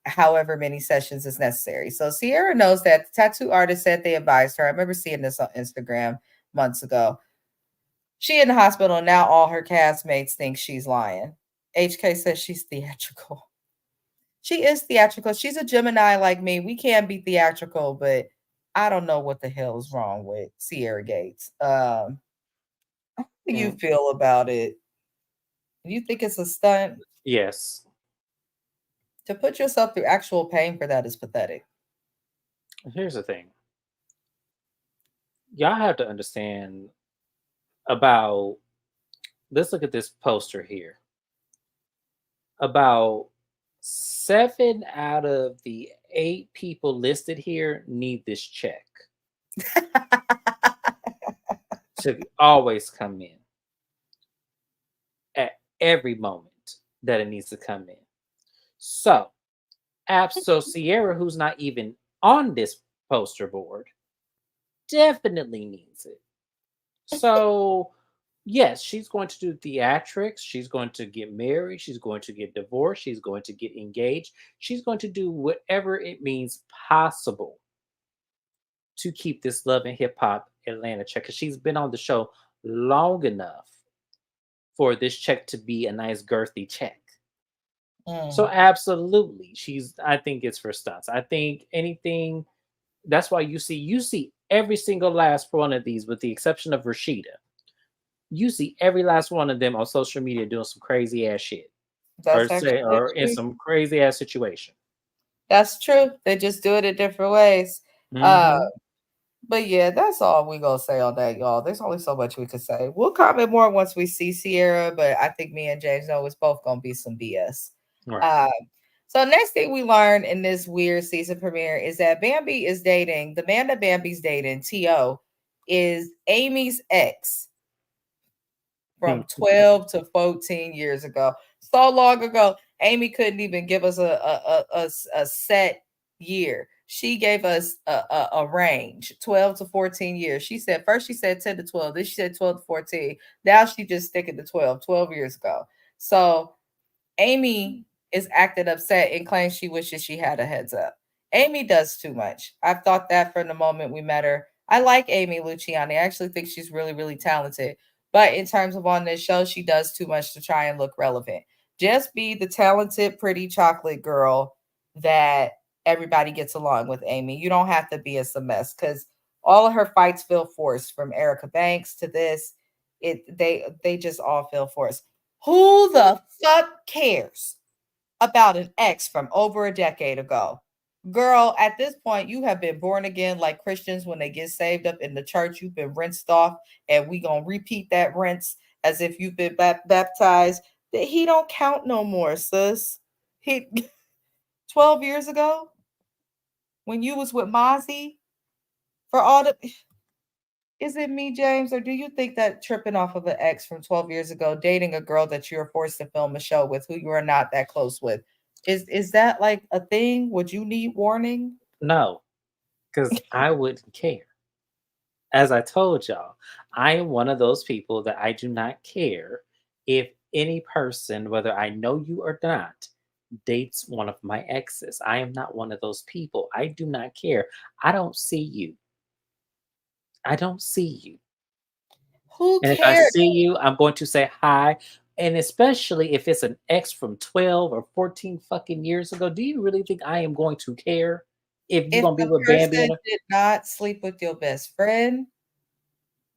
[SPEAKER 1] however many sessions is necessary. So Sierra knows that the tattoo artist said they advised her. I remember seeing this on Instagram months ago. She in the hospital and now all her castmates think she's lying. HK says she's theatrical. She is theatrical. She's a Gemini like me. We can be theatrical, but I don't know what the hell is wrong with Sierra Gates. How do you
[SPEAKER 2] Mm,
[SPEAKER 1] feel about it? You think it's a stunt?
[SPEAKER 2] yes.
[SPEAKER 1] To put yourself through actual pain for that is pathetic.
[SPEAKER 2] Here's the thing. Y'all have to understand about, let's look at this poster here. About 7 out of the 8 people listed here need this check to always come in at every moment that it needs to come in. So, so Sierra, who's not even on this poster board, definitely needs it. So, yes, she's going to do theatrics. She's going to get married. She's going to get divorced. She's going to get engaged. She's going to do whatever it means possible to keep this Love and Hip Hop Atlanta check, because she's been on the show long enough for this check to be a nice girthy check. So
[SPEAKER 1] Mm,
[SPEAKER 2] absolutely, I think it's for stunts. I think anything. That's why you see every single last one of these, with the exception of Rasheeda. You see every last one of them on social media doing some crazy ass shit,
[SPEAKER 1] that's actually
[SPEAKER 2] or in
[SPEAKER 1] true.
[SPEAKER 2] some crazy ass situation.
[SPEAKER 1] That's true. They just do it in different ways. Uh,
[SPEAKER 2] Hmm.
[SPEAKER 1] but yeah, that's all we gonna say on that, y'all. There's only so much we could say. We'll comment more once we see Sierra, but I think me and James know it's both gonna be some BS.
[SPEAKER 2] Right.
[SPEAKER 1] Uh, so next thing we learned in this weird season premiere is that Bambi is dating the man that Bambi's dating, T.O., is Amy's ex from 12 to 14 years ago. So long ago, Amy couldn't even give us a set year. She gave us a range, 12 to 14 years. She said, first she said 10 to 12, then she said 12 to 14. Now she just sticking to 12 years ago. So Amy is acting upset and claims she wishes she had a heads up. Amy does too much. I've thought that from the moment we met her. I like Amy Luciani. I actually think she's really, really talented. But in terms of on this show, she does too much to try and look relevant. Just be the talented, pretty chocolate girl that everybody gets along with, Amy. You don't have to be a mess because all of her fights feel forced, from Erica Banks to this. They just all feel forced. Who the fuck cares about an ex from over a decade ago? Girl, at this point, you have been born again like Christians when they get saved up in the church. You've been rinsed off, and we gonna repeat that rinse as if you've been baptized. That he don't count no more, sis. He 12 years ago when you was with Mozzie for all the is it me, James, or do you think that tripping off of an ex from 12 years ago, dating a girl that you're forced to film a show with who you are not that close with, is that like a thing? Would you need warning?
[SPEAKER 2] No, because I wouldn't care. As I told y'all, I am one of those people that I do not care if any person, whether I know you or not, dates one of my exes. I am not one of those people. I do not care. I don't see you. I don't see you.
[SPEAKER 1] Who
[SPEAKER 2] And if I
[SPEAKER 1] cares
[SPEAKER 2] see you, I'm going to say hi. And especially if it's an ex from 12 or 14 fucking years ago, do you really think I am going to care if you're
[SPEAKER 1] if
[SPEAKER 2] going to be
[SPEAKER 1] the
[SPEAKER 2] with Bambi
[SPEAKER 1] person
[SPEAKER 2] and
[SPEAKER 1] did not sleep with your best friend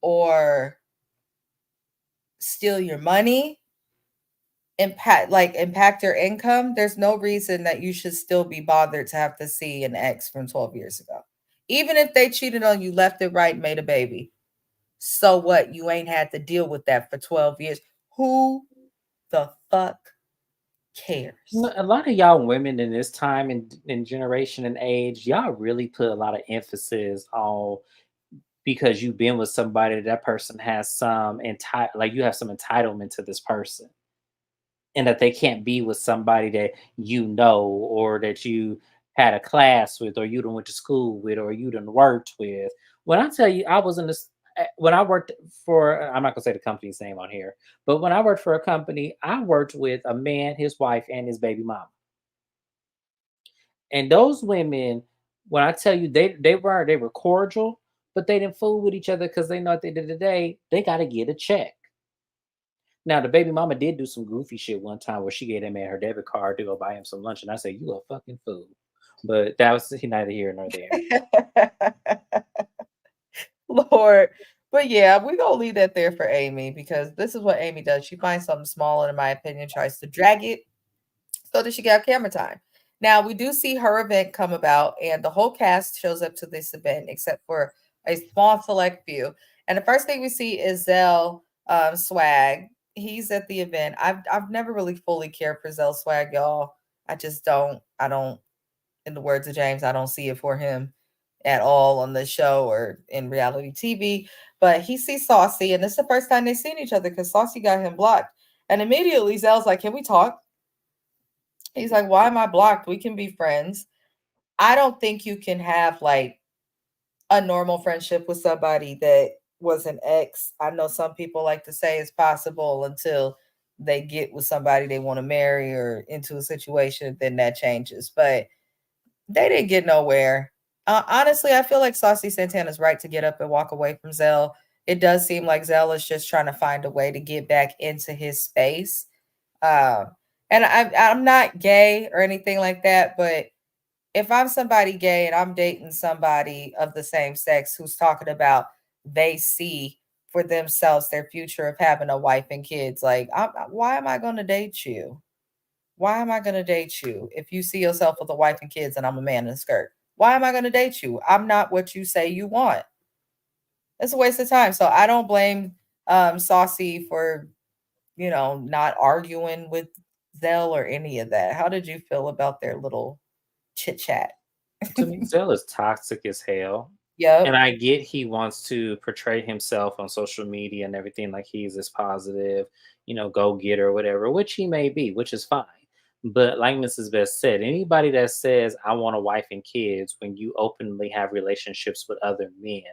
[SPEAKER 1] or steal your money, impact your income? There's no reason that you should still be bothered to have to see an ex from 12 years ago. Even if they cheated on you left and right, made a baby. So what? You ain't had to deal with that for 12 years. Who the fuck cares?
[SPEAKER 2] A lot of y'all women in this time and in generation and age, y'all really put a lot of emphasis on, because you've been with somebody, that person has some like you have some entitlement to this person, and that they can't be with somebody that you know, or that you had a class with, or you done went to school with, or you done worked with. When I tell you, I was in this when I worked for, I'm not gonna say the company's name on here, but when I worked for a company, I worked with a man, his wife, and his baby mama. And those women, when I tell you, they were cordial, but they didn't fool with each other, because they know at the end of the day, they gotta get a check. Now the baby mama did do some goofy shit one time where she gave that man her debit card to go buy him some lunch, and I said, "You a fucking fool." But that was neither here nor there.
[SPEAKER 1] Lord. But yeah, we're gonna leave that there for Amy because this is what Amy does. She finds something small and in my opinion tries to drag it so that she got camera time. Now we do see her event come about, and the whole cast shows up to this event except for a small select few. And the first thing we see is Zel Swag. He's at the event. I've never really fully cared for Zel Swag, y'all. I just don't. I don't. In the words of James, I don't see it for him at all on the show or in reality TV. But he sees Saucy, and this is the first time they've seen each other because Saucy got him blocked. And immediately Zel's like, "Can we talk?" He's like, "Why am I blocked? We can be friends." I don't think you can have like a normal friendship with somebody that was an ex. I know some people like to say it's possible until they get with somebody they want to marry or into a situation, then that changes. But they didn't get nowhere. Honestly, I feel like Saucy Santana's right to get up and walk away from Zell. It does seem like Zell is just trying to find a way to get back into his space. Um, and I'm not gay or anything like that, but if I'm somebody gay and I'm dating somebody of the same sex who's talking about they see for themselves their future of having a wife and kids, like, why am I going to date you? Why am I going to date you if you see yourself with a wife and kids and I'm a man in a skirt? Why am I going to date you? I'm not what you say you want. It's a waste of time. So I don't blame Saucy for, not arguing with Zell or any of that. How did you feel about their little chit chat?
[SPEAKER 2] To me, Zell is toxic as hell. And
[SPEAKER 1] Yep.
[SPEAKER 2] I get he wants to portray himself on social media and everything like he's this positive, go getter or whatever, which he may be, which is fine. But like Mrs. Best said, anybody that says, I want a wife and kids when you openly have relationships with other men,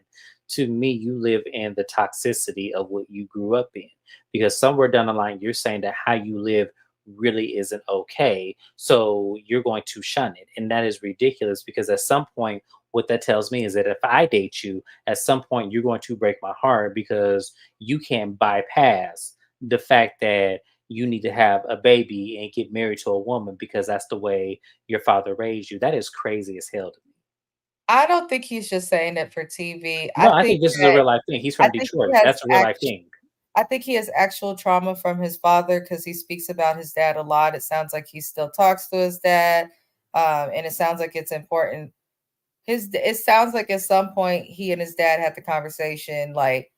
[SPEAKER 2] to me, you live in the toxicity of what you grew up in. Because somewhere down the line, you're saying that how you live really isn't okay. So you're going to shun it. And that is ridiculous because at some point, what that tells me is that if I date you, at some point you're going to break my heart because you can't bypass the fact that you need to have a baby and get married to a woman because that's the way your father raised you. That is crazy as hell to me.
[SPEAKER 1] I don't think he's just saying it for TV.
[SPEAKER 2] No, I think this is a real life thing. He's
[SPEAKER 1] I
[SPEAKER 2] from
[SPEAKER 1] think he
[SPEAKER 2] Detroit.
[SPEAKER 1] has
[SPEAKER 2] That's a real life thing.
[SPEAKER 1] I think he has actual trauma from his father because he speaks about his dad a lot. It sounds like he still talks to his dad, and it sounds like it's important. It sounds like at some point he and his dad had the conversation like,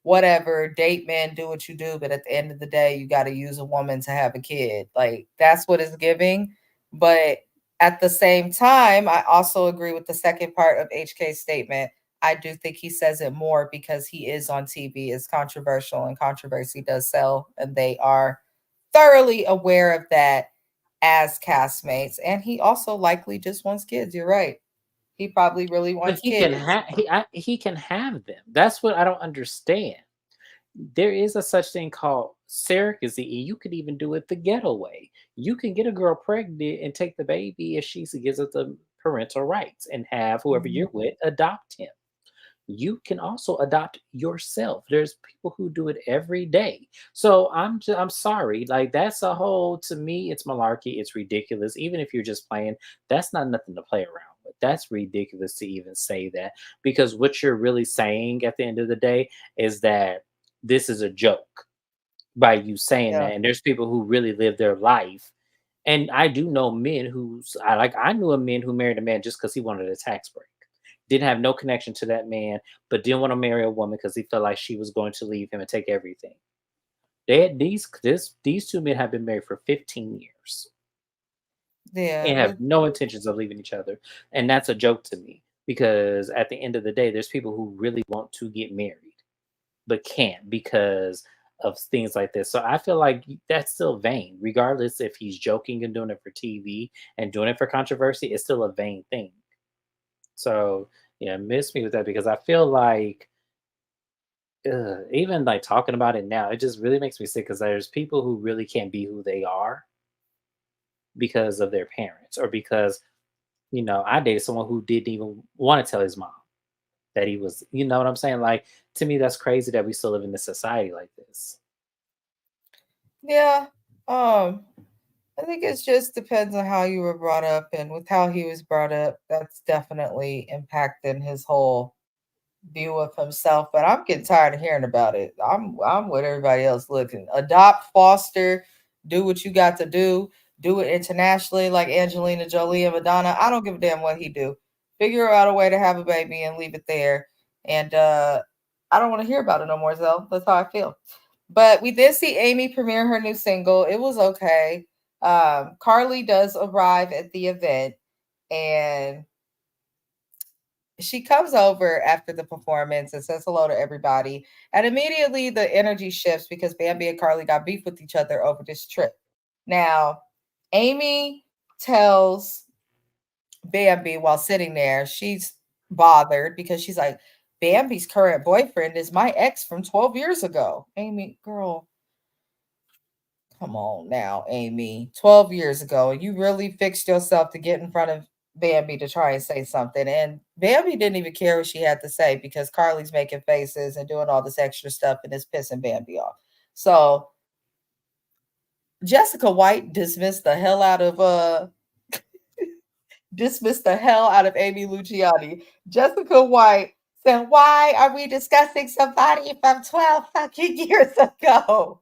[SPEAKER 1] whatever, date men, do what you do, but at the end of the day, you got to use a woman to have a kid. Like that's what it's giving. But at the same time, I also agree with the second part of HK's statement. I do think he says it more because he is on TV. It's controversial and controversy does sell, and they are thoroughly aware of that as castmates. And he also likely just wants kids. You're right. He probably really
[SPEAKER 2] But
[SPEAKER 1] wants
[SPEAKER 2] he can
[SPEAKER 1] kids.
[SPEAKER 2] have he can have them. That's what I don't understand. There is a such thing called surrogacy. You could even do it the ghetto way. You can get a girl pregnant and take the baby if she gives it the parental rights and have whoever you're with adopt him. You can also adopt yourself. There's people who do it every day. So I'm sorry. Like that's a whole to me, it's malarkey. It's ridiculous. Even if you're just playing, that's not nothing to play around with. That's ridiculous to even say that because what you're really saying at the end of the day is that this is a joke by you saying
[SPEAKER 1] Yeah.
[SPEAKER 2] that. And there's people who really live their life. And I do know men I knew a man who married a man just because he wanted a tax break. Didn't have no connection to that man, but didn't want to marry a woman because he felt like she was going to leave him and take everything. They had these two men have been married for 15 years
[SPEAKER 1] Yeah.
[SPEAKER 2] and have no intentions of leaving each other. And that's a joke to me because at the end of the day, there's people who really want to get married but can't because of things like this. So I feel like that's still vain, regardless if he's joking and doing it for TV and doing it for controversy. It's still a vain thing. So yeah, miss me with that because I feel like even like talking about it now, it just really makes me sick because there's people who really can't be who they are because of their parents or because I dated someone who didn't even want to tell his mom that he was, you know what I'm saying? Like to me, that's crazy that we still live in this society like this.
[SPEAKER 1] Yeah. Um, I think it just depends on how you were brought up, and with how he was brought up, that's definitely impacting his whole view of himself. But I'm getting tired of hearing about it. I'm with everybody else looking. Adopt, foster, do what you got to do. Do it internationally like Angelina Jolie and Madonna. I don't give a damn what he do. Figure out a way to have a baby and leave it there. And I don't want to hear about it no more, Zell. That's how I feel. But we did see Amy premiere her new single. It was okay. Carly does arrive at the event, and she comes over after the performance and says hello to everybody. And immediately the energy shifts because Bambi and Carly got beef with each other over this trip. Now, Amy tells Bambi while sitting there, she's bothered because she's like, Bambi's current boyfriend is my ex from 12 years ago. Amy, girl, come on now, Amy. 12 years ago, and you really fixed yourself to get in front of Bambi to try and say something. And Bambi didn't even care what she had to say because Carly's making faces and doing all this extra stuff and it's pissing Bambi off. So Jessica White dismissed the hell out of Amy Luciani. Jessica White said, why are we discussing somebody from 12 fucking years ago?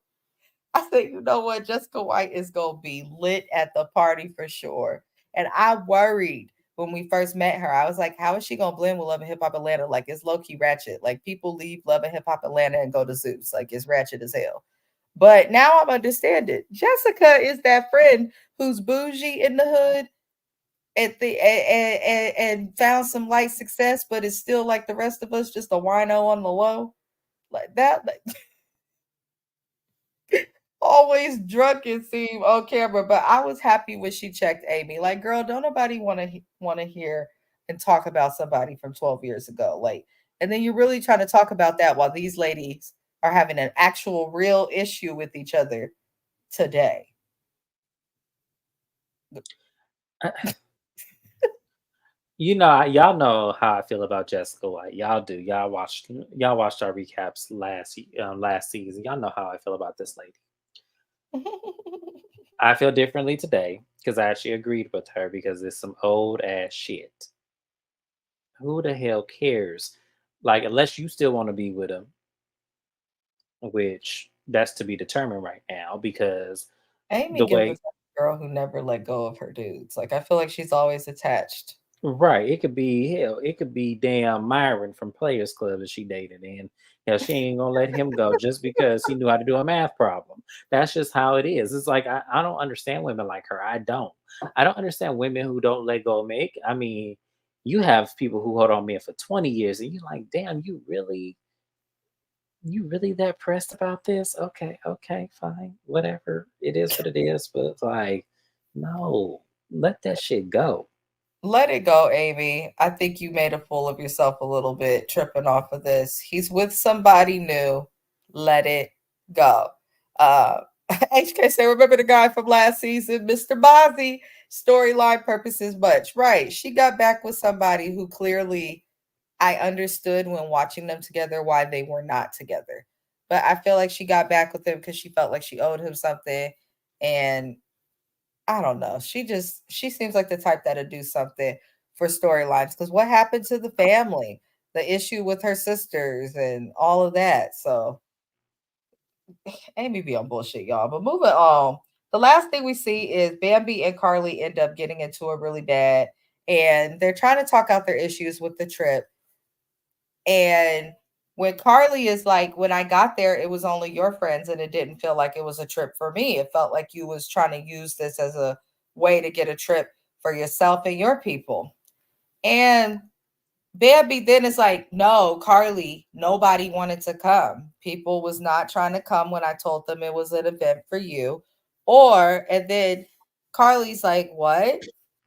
[SPEAKER 1] I said, you know what? Jessica White is going to be lit at the party for sure. And I worried when we first met her. I was like, how is she going to blend with Love and Hip Hop Atlanta? Like, it's low key ratchet. Like, people leave Love and Hip Hop Atlanta and go to Zeus. Like, it's ratchet as hell. But now I'm understand it. Jessica is that friend who's bougie in the hood at the and found some light success, but is still like the rest of us, just a wino on the low. Like that. Like, always drunk and seem on camera, but I was happy when she checked Amy. Like, girl, don't nobody want to hear and talk about somebody from 12 years ago. Like, and then you're really trying to talk about that while these ladies are having an actual real issue with each other today.
[SPEAKER 2] Y'all know how I feel about Jessica White. Y'all do. Y'all watched our recaps last season. Y'all know how I feel about this lady. I feel differently today because I actually agreed with her because it's some old ass shit. Who the hell cares? Like, unless you still want to be with him, which that's to be determined right now because
[SPEAKER 1] Amy
[SPEAKER 2] the
[SPEAKER 1] gives the
[SPEAKER 2] way.
[SPEAKER 1] type of girl who never let go of her dudes. Like, I feel like she's always attached.
[SPEAKER 2] Right. It could be hell. It could be damn Myron from Players Club that she dated, and hell, she ain't gonna let him go just because he knew how to do a math problem. That's just how it is. It's like I don't understand women like her. I don't. I don't understand women who don't let go of Mick. I mean, you have people who hold on men for 20 years, and you're like, damn, you really that pressed about this? Okay, okay, fine, whatever. It is what it is. But it's like, no, let that shit go.
[SPEAKER 1] Let it go, Amy. I think you made a fool of yourself a little bit tripping off of this. He's with somebody new. Let it go. Uh, HK said, remember the guy from last season, Mr. Bozzy? Storyline purposes much. Right. She got back with somebody who clearly I understood when watching them together why they were not together. But I feel like she got back with him because she felt like she owed him something. And I don't know. She seems like the type that'll do something for storylines. Because what happened to the family, the issue with her sisters, and all of that. So Amy be on bullshit, y'all. But moving on, the last thing we see is Bambi and Carly end up getting into it really bad, and they're trying to talk out their issues with the trip. And when Carly is like, when I got there, it was only your friends, and it didn't feel like it was a trip for me. It felt like you was trying to use this as a way to get a trip for yourself and your people. And Bambi then is like, no, Carly, nobody wanted to come. People was not trying to come when I told them it was an event for you. And then Carly's like, what?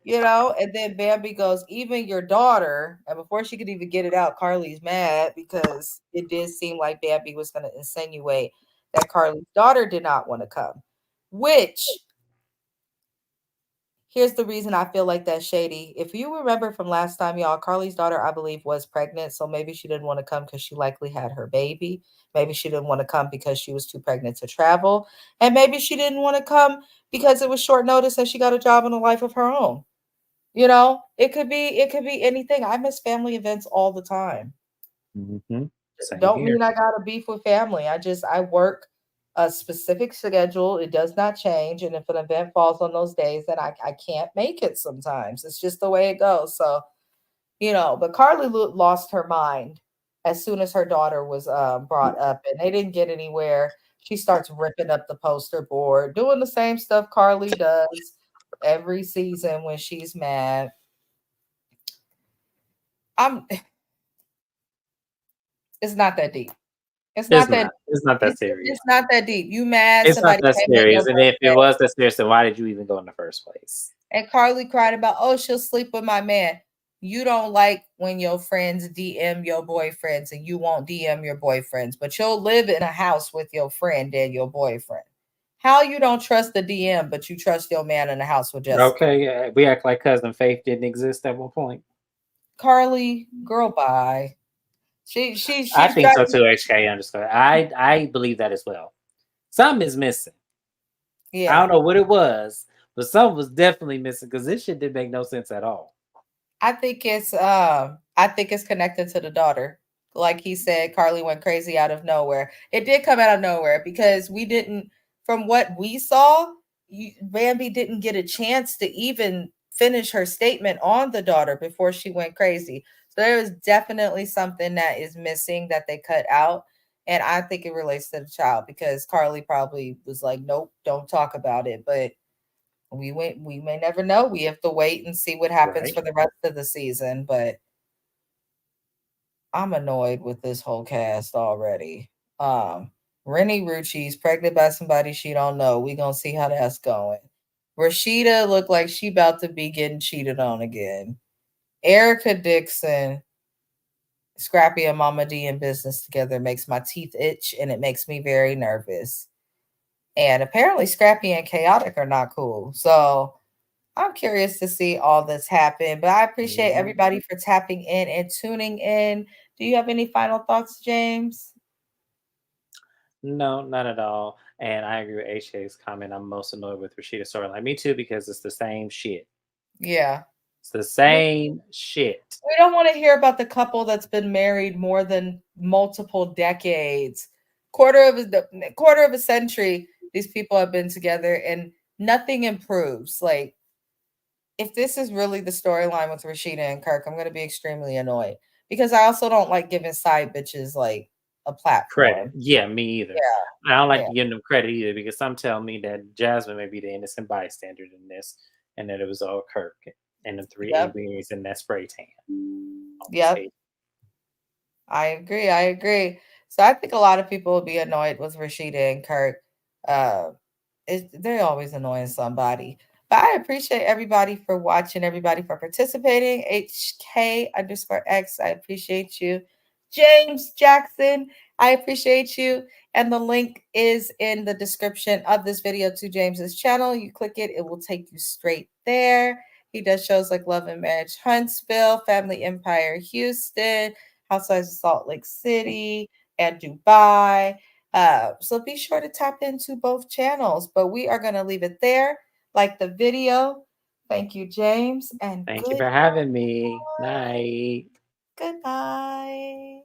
[SPEAKER 1] And then Bambi goes, even your daughter. And before she could even get it out, Carly's mad because it did seem like Bambi was going to insinuate that Carly's daughter did not want to come, which Here's the reason I feel like that's shady. If you remember from last time, y'all, Carly's daughter, I believe, was pregnant. So maybe she didn't want to come because she likely had her baby. Maybe she didn't want to come because she was too pregnant to travel. And maybe she didn't want to come because it was short notice and she got a job in a life of her own. It could be anything. I miss family events all the time.
[SPEAKER 2] Mm-hmm. Same
[SPEAKER 1] Don't
[SPEAKER 2] here.
[SPEAKER 1] mean I got a beef with family. I work a specific schedule. It does not change. And if an event falls on those days, then I can't make it sometimes. It's just the way it goes. So, but Carly lost her mind as soon as her daughter was brought up and they didn't get anywhere. She starts ripping up the poster board, doing the same stuff Carly does every season when she's mad. I'm It's not that deep. It's
[SPEAKER 2] It's
[SPEAKER 1] not that
[SPEAKER 2] not. It's not that
[SPEAKER 1] it's
[SPEAKER 2] serious.
[SPEAKER 1] not that deep. You mad
[SPEAKER 2] It's not
[SPEAKER 1] somebody
[SPEAKER 2] that
[SPEAKER 1] came at your
[SPEAKER 2] serious. And if it
[SPEAKER 1] birthday
[SPEAKER 2] was that serious, then why did you even go in the first place?
[SPEAKER 1] and Carly cried about, oh, she'll sleep with my man. You don't like when your friends DM your boyfriends and you won't DM your boyfriends, but you'll live in a house with your friend and your boyfriend. How you don't trust the DM, but you trust your man in the house with Jessica?
[SPEAKER 2] Okay, yeah, we act like Cousin Faith didn't exist at one point.
[SPEAKER 1] Carly, girl, bye.
[SPEAKER 2] I
[SPEAKER 1] She's
[SPEAKER 2] think so
[SPEAKER 1] driving.
[SPEAKER 2] too, HK underscore. I believe that as well. Something is missing. I
[SPEAKER 1] Yeah.
[SPEAKER 2] don't know what it was, but something was definitely missing because this shit didn't make no sense at all.
[SPEAKER 1] I think it's connected to the daughter. Like he said, Carly went crazy out of nowhere. It did come out of nowhere because we didn't, from what we saw, Bambi didn't get a chance to even finish her statement on the daughter before she went crazy. So there is definitely something that is missing that they cut out. And I think it relates to the child because Carly probably was like, nope, don't talk about it. But we may never know. We have to wait and see what happens
[SPEAKER 2] Right.
[SPEAKER 1] for the rest of the season, but I'm annoyed with this whole cast already. Rennie Rucci's pregnant by somebody she don't know. We gonna see how that's going. Rasheeda looked like she about to be getting cheated on again. Erica Dixon, Scrappy and Mama D in business together makes my teeth itch and it makes me very nervous. And apparently Scrappy and Chaotic are not cool. So I'm curious to see all this happen, but I appreciate
[SPEAKER 2] Mhm.
[SPEAKER 1] everybody for tapping in and tuning in. Do you have any final thoughts, James?
[SPEAKER 2] No, not at all. And I agree with HK's comment. I'm most annoyed with Rashida's storyline. Me too, because it's the same shit.
[SPEAKER 1] Yeah.
[SPEAKER 2] It's the
[SPEAKER 1] We,
[SPEAKER 2] same shit.
[SPEAKER 1] we don't want to hear about the couple that's been married more than multiple decades. Quarter of a century, these people have been together and nothing improves. Like, if this is really the storyline with Rashida and Kirk, I'm gonna be extremely annoyed. Because I also don't like giving side bitches like a
[SPEAKER 2] Credit.
[SPEAKER 1] platform.
[SPEAKER 2] Yeah, me either.
[SPEAKER 1] Yeah.
[SPEAKER 2] I don't like
[SPEAKER 1] Yeah.
[SPEAKER 2] to give them credit either because some tell me that Jasmine may be the innocent bystander in this and that it was all Kirk and the three
[SPEAKER 1] Yep.
[SPEAKER 2] aliens in that spray tan on the
[SPEAKER 1] Yep.
[SPEAKER 2] stage.
[SPEAKER 1] I agree. I agree. So I think a lot of people will be annoyed with Rashida and Kirk. Uh, they're always annoying somebody. But I appreciate everybody for watching, everybody for participating. HK_X, I appreciate you. James Jackson, I appreciate you. And the link is in the description of this video to James's channel. You click it, it will take you straight there. He does shows like Love and Marriage Huntsville, Family Empire Houston, Housewives of Salt Lake City, and Dubai. So be sure to tap into both channels. But we are going to leave it there. Like the video. Thank you, James, and
[SPEAKER 2] Thank you
[SPEAKER 1] good
[SPEAKER 2] for having me. Night.
[SPEAKER 1] goodbye.